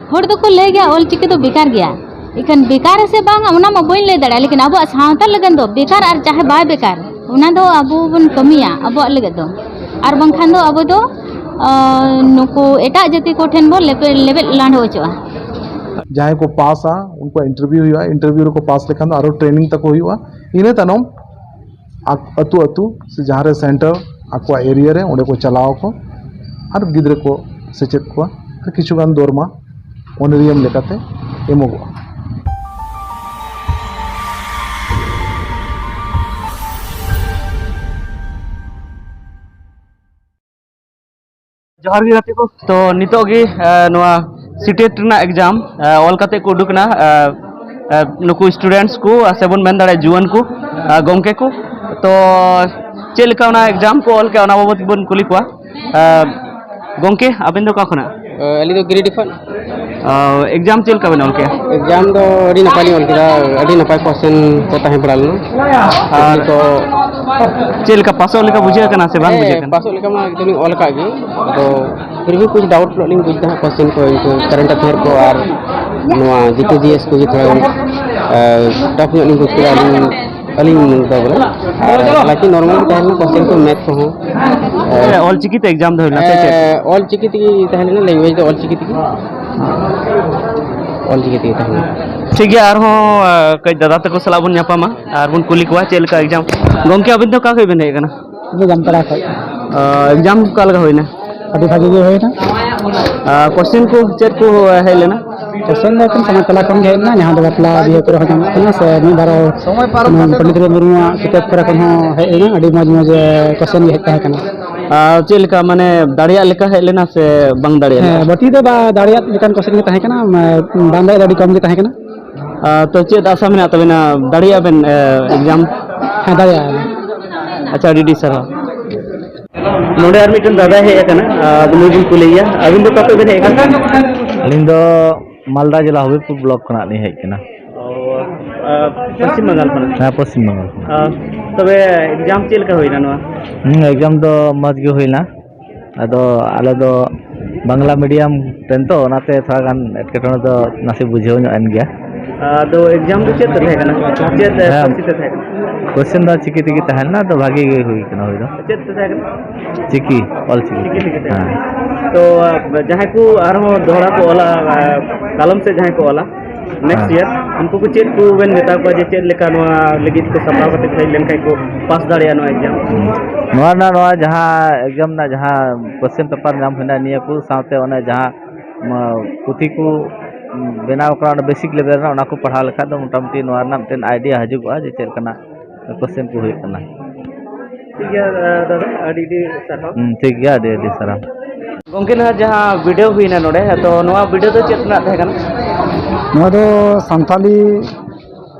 हर दो को ले गया ऑल चिकी तो बेकार गया इखन बेकार से बांग उना मा बइन ले दाड़ा लेकिन अब सावता लगन दो बेकार और चाहे बाय बेकार उना दो अब बन कमिया अब लगे दो और बंखान दो अब दो नुको एटा जाति को ठेन बो लेवल लांड होचवा जहाँ को पास उनको इंटरव्यू हुआ इंटरव्यू को पास लेखान आरो ट्रेनिंग तक हुआ इने तनम अतु अतु से जहाँ रे सेंटर आको एरिया रे ओंडे को चलाओ को और गिद्रे को सेचेत को किछुगान दरमा ओनरियम लेकाते एमोगो जोहार गे गाते को तो नितोगी नोआ सीटेट ना एग्जाम ऑल काते को उडुकना नुकु स्टूडेंट्स को सेबन मेन दाड़े जुआन को गमके को तो चेल का ना एग्जाम को ऑल के ना बाबत बन कुली को गमके आबेन दो का खना अली तो ग्रेड फन एग्जाम चेल का बन ऑल के एग्जाम दो अडी नपाली ऑल केदा अडी नपाय क्वेश्चन को ताहे पड़ाल तो चेल का पासो लेका बुझे कना से बांग बुझे कना पासो लेका मा एकदम ऑल का गे तो फिर भी कुछ डाउट लिंग बुझता है क्वेश्चन को इनको करंट अफेयर को और नोआ जीके जीएस को थोड़ा टफ लिंग कुछ अलिंग दो बोले लेकिन नॉर्मल ताहले क्वेश्चन को मैथ को ऑल चिकी ते एग्जाम दो ना ऑल चिकी ती ताहले ना लैंग्वेज ऑल चिकी ती ऑल चिकी ती ताहले ठीक है आर हो कई दादा तक सलाह बन न्यापामा आर बन कुली को चेल का एग्जाम गमके अबिन तो का कई बने कना एग्जाम पड़ा था एग्जाम का लगा होइना अभी भागी गे होइना क्वेश्चन को चेक को है लेना क्वेश्चन दो समय तला कम गे ना यहां दो बतला बिहे कर हम कना से मी बारो समय पार पंडित मुर्मू किताब कर कन है ना अडी मज मज क्वेश्चन हे है कना चेल का माने दाड़िया लेका है लेना से बंग दाड़िया बटी दो दाड़िया लेकान क्वेश्चन के कना बांदा अडी कम के कना तो चेत आशा में तबेना दाड़िया बेन एग्जाम हां दाड़िया अच्छा डीडी सर नोडे आर मिटन दादा है कना बुनु बुन कुलिया अबिन दो कतो बेन है कना अलिंग दो मालदा जिला हबीबपुर ब्लॉक खना नहीं है कना पश्चिम बंगाल खना हां पश्चिम बंगाल तबे एग्जाम चेल का होइना नवा एग्जाम दो मज गे होइना अदो आले दो बांग्ला मीडियम टेन तो नाते थोड़ा गान एटकेटोना दो नासे बुझेव नो एन गया तो एग्जाम दो चेत तहे कना चेत पसित तहे क्वेश्चन दा चिकी तिकी तहना तो भागी गे हुई कना होई दो चेत तहे कना चिकी ऑल चिकी हां तो जहां को आरो दोहरा को वाला कलम से जहां को वाला नेक्स्ट ईयर उनको को चेत को बेन नेता को जे चेत लेका नो लगित को सपाव कते खै लेन kai को पास दाड़िया नो एग्जाम नो जहां एग्जाम ना जहां क्वेश्चन पेपर नाम होना निया को साथे ओने जहां पुथी को बेनाव करा बेसिक लेवल ना को पढ़ा लेखा तो मोटामटी नोआ ना मटेन आइडिया हजुगवा जे चेल कना क्वेश्चन को होय कना ठीक है दादा अडी सर ठीक है अडी सर गंके ना जहां वीडियो हुईना नोडे तो नोआ वीडियो तो चेत ना तहे कना नोआ दो संथाली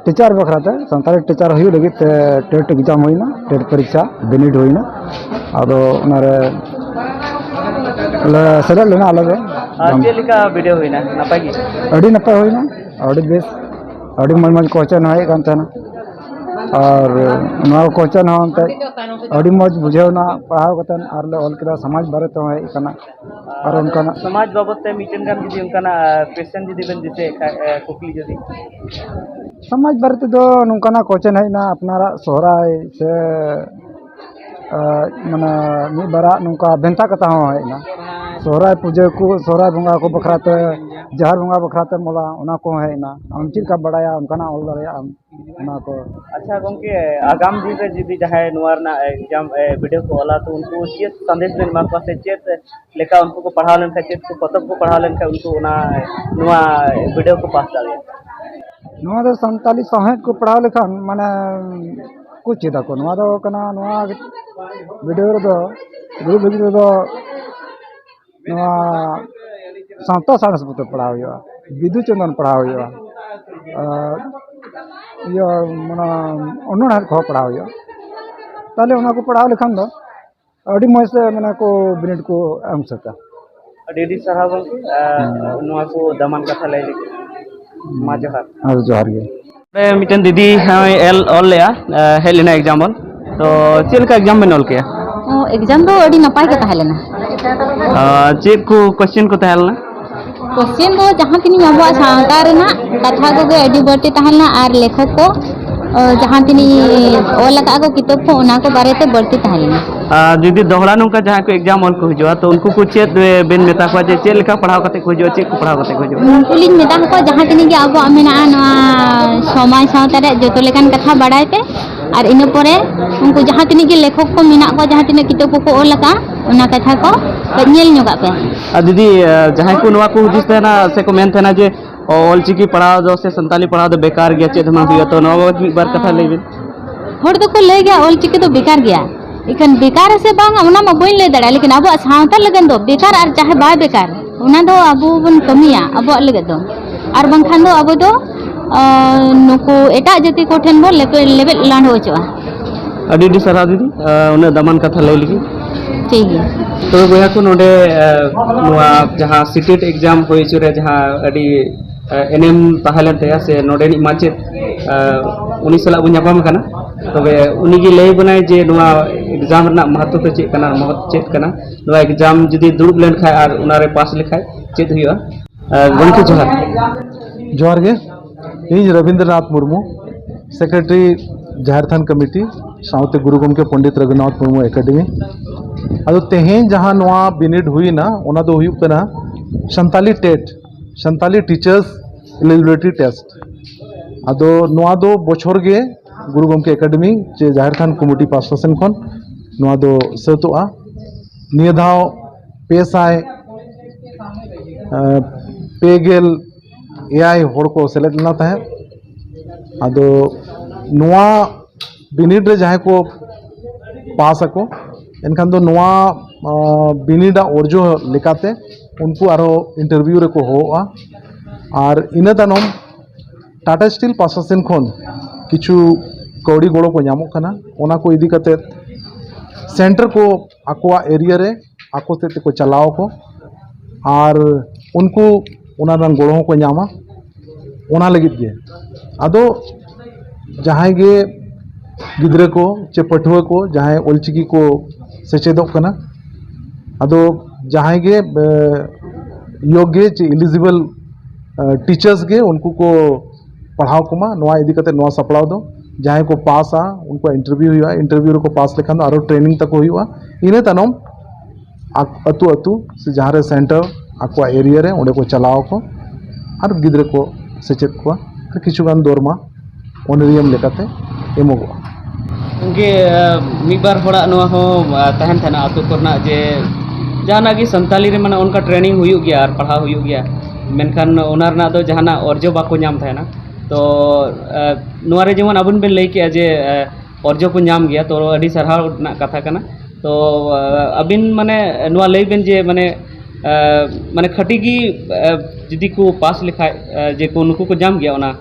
टीचर बखराते संथाली टीचर हुई लगी टेट एग्जाम होइना टेट परीक्षा बिनिड होइना आदो उनारे सेलेक्ट लेना अलग चेलिका वीडियो हुईना नापाय की अड़ी नपाय होइना अड़ी बेस अड़ी मज क्वेश्चन है कान तना और नोआ क्वेश्चन होते अड़ी मज बुझेवना पढ़ाव कतन आर ले ऑल केदा समाज बारे तो है कना और उनका समाज बाबत ते मीटिंग गान जदी उनका क्वेश्चन जदी बन दिसे कुकली जदी समाज बारे तो नुकाना क्वेश्चन है ना अपनारा सोहराय से माने मी बारा नुका भेंता कथा है ना सोहराय पूजे को सोहराय बंगा को बखराते जहर बंगा बखराते मोला उना को है ना हम चीज का बड़ाया उनका ना ऑल दरिया उना को अच्छा गंके आगाम दिन रे जदी जहां नोआर ना एग्जाम वीडियो को वाला तो उनको चेत संदेश देन मा पासे चेत लेका उनको को पढ़ा लेन का चेत को पतक को पढ़ा लेन का उनको ना नोआ वीडियो को पास दाले नोआ दो 47 साहेब को पढ़ा लेखा माने कुछ चीज को नोआ दो कना नोआ वीडियो रे दो रूल लगी दो नोआ सावता साइंस बुत पढ़ा हुआ विदु चंदन पढ़ा हुआ यो मना उन्होंने को पढ़ा हुआ ताले उना को पढ़ा लेखान दो अड़ी मज से मने को बिनिट को एम सका अडी सराव नोआ को दमन कथा ले मा जोहार और जोहार गे मिटन दीदी एल ऑल लेया हेलेना एग्जाम तो चेल का एग्जाम में नॉल किया एग्जाम दो अड़ी नपाय का तहलेना चेक को क्वेश्चन को तहलना क्वेश्चन दो जहाँ तीन अब सावता रेना कथा को अड़ी बढ़ती तहलना और लेखक को जहाँ तीन ऑल को किताब को उना को बारे ते बढ़ती तहलना जुदी दोहरा नौका जहाँ को एग्जाम ऑल को हिजुआ तो उनको कुछ चेत बेन मेता को जे चेत लेखा पढ़ाव करते को हिजुआ चेत को पढ़ाव करते को हिजुआ कुलिन मेता को जहाँ तीन के अब मेना समाज सावता रे जो लेकान कथा बाड़ाय पे और इन परे उनको जहाँ तीन के लेखक को मेना को जहाँ तीन किताब को ऑल का उना कथा को नेल ñoगा पे दीदी जहाँ को नवा को हुदिस तेना से को मेन तेना जे ऑलचिकी पढ़ाव दो से संताली पढ़ाव दो बेकार गया चेत हम हुआ तो नवा एक बार कथा लेबिन हर तो को ले गया ऑलचिकी तो बेकार गया इकन बेकार से बांग उना मा बइन ले दड़ा लेकिन अब सावता लगन दो बेकार और चाहे बा बेकार उना दो अबो बन कमिया अब लगे दो और बंखान दो अब दो नुको एटा जाति को ठेन बो लेबेल लांड होचवा अडी सारा दीदी उन्हें दमन कथा ले लगी ठीक है तो बोया को नोडे जहाँ सीटेट एग्जाम हो चुरे जहाँ अड़ी एनएम ताहलन ते से नोडे नि माचेत उनी सला बुझापाम कना तबे उनी की लय बनाय जे नोआ एग्जाम रना महत्व तो चेक कना महत्व चेक कना नोआ एग्जाम जदी दुरुब लेन खाय और उनारे पास लिखाय चेत हुआ गंके जोहार गे इन रविंद्रनाथ मुर्मू सेक्रेटरी झारखंड कमिटी साउते गुरु गमके पंडित रघुनाथ मुर्मू एकेडमी अदो तेहें जहाँ नोआ बिनिड हुई ना ओना दो हुई कना Santali TET Santali teachers eligibility test अदो नोआ दो बछर गे गुरु गमके एकेडमी जे झारखंड कमिटी पाससन खन नोआ दो सतोआ निया धाव पेसाय पेगेल एआई होड़ को सेलेक्ट लेना था अदो नोआ बिनिड रे जहाँ को पास ako एनखान दो नोआ बिनिडा ओरजो लेकाते उनको आरो इंटरव्यू रे को होआ और इना तानम टाटा स्टील पाससन खन किछु कौड़ी गोड़ो को नामो कना ओना को इदी कते सेंटर को आकोआ एरिया रे आको ते को चलाओ को और उनको ओना रंग गोड़ो को नामा ओना लगित गे अदो जहाँ गे गिद्रे को चे पठुआ को जहाँ ओलचिकी को सेचेदोग कना अदो जहाँ गे योग्य चे एलिजिबल टीचर्स गे उनको को पढ़ाओ कुमा नोआ इदी कते नोआ सपड़ाव दो जहाँ को पास आ उनको इंटरव्यू हुआ इंटरव्यू को पास लेखान आरो ट्रेनिंग तक हुआ इने तनम अतु अतु से जहाँ रे सेंटर आको एरिया रे ओंडे को चलाओ को और गिद्रे को सेचेद को किछुगान दरमा ऑनरियम लेकाते एमोगो उनके मिबार होड़ा नोआ हो तहन थाना आतो करना जे जहाना की संताली रे माने उनका ट्रेनिंग हुई गया और पढ़ा हुई गया मेनखान ओना रना दो जहाना अर्जो बाको नाम थाना तो नोआ रे जेमन अबन बेन लई के जे अर्जो को नाम गया तो अडी सरहाव ना कथा कना तो अबिन माने नोआ लई बेन जे माने माने खटी की जदी को पास लिखा जे को नुको को जाम गया ओना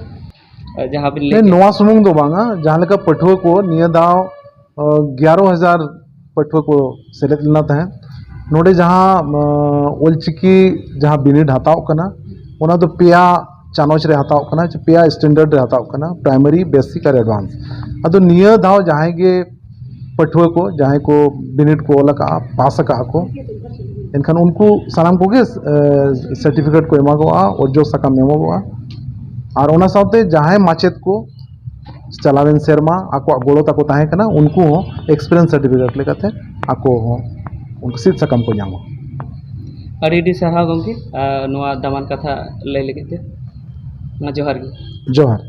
जहाँ पे नोआ सुमुंग दो बांगा जहाँ लेका पठुआ को निया दाव 11,000 पठुआ को सेलेक्ट लेना था नोडे जहाँ ओलचिकी जहाँ बिनिड हताव कना ओना तो पेया चानोच रे हताव कना पेया स्टैंडर्ड रे हताव कना प्राइमरी बेसिक और एडवांस अदो निया दाव जहाँ गे पठुआ को जहाँ को बिनिड को लका पास का को इनखान उनको सानाम को गे सर्टिफिकेट को एमागोआ और जो सकाम एमागोआ और ओना साथे जहाँ माचेत को चलावेन सेरमा आको गोड़ो तको ताहे कना उनको हो एक्सपीरियंस सर्टिफिकेट लेकाते आको हो उनको सीट सकम को नामो अड़ी साहा गंगे नोआ दमान कथा ले लेके जोहार जोहार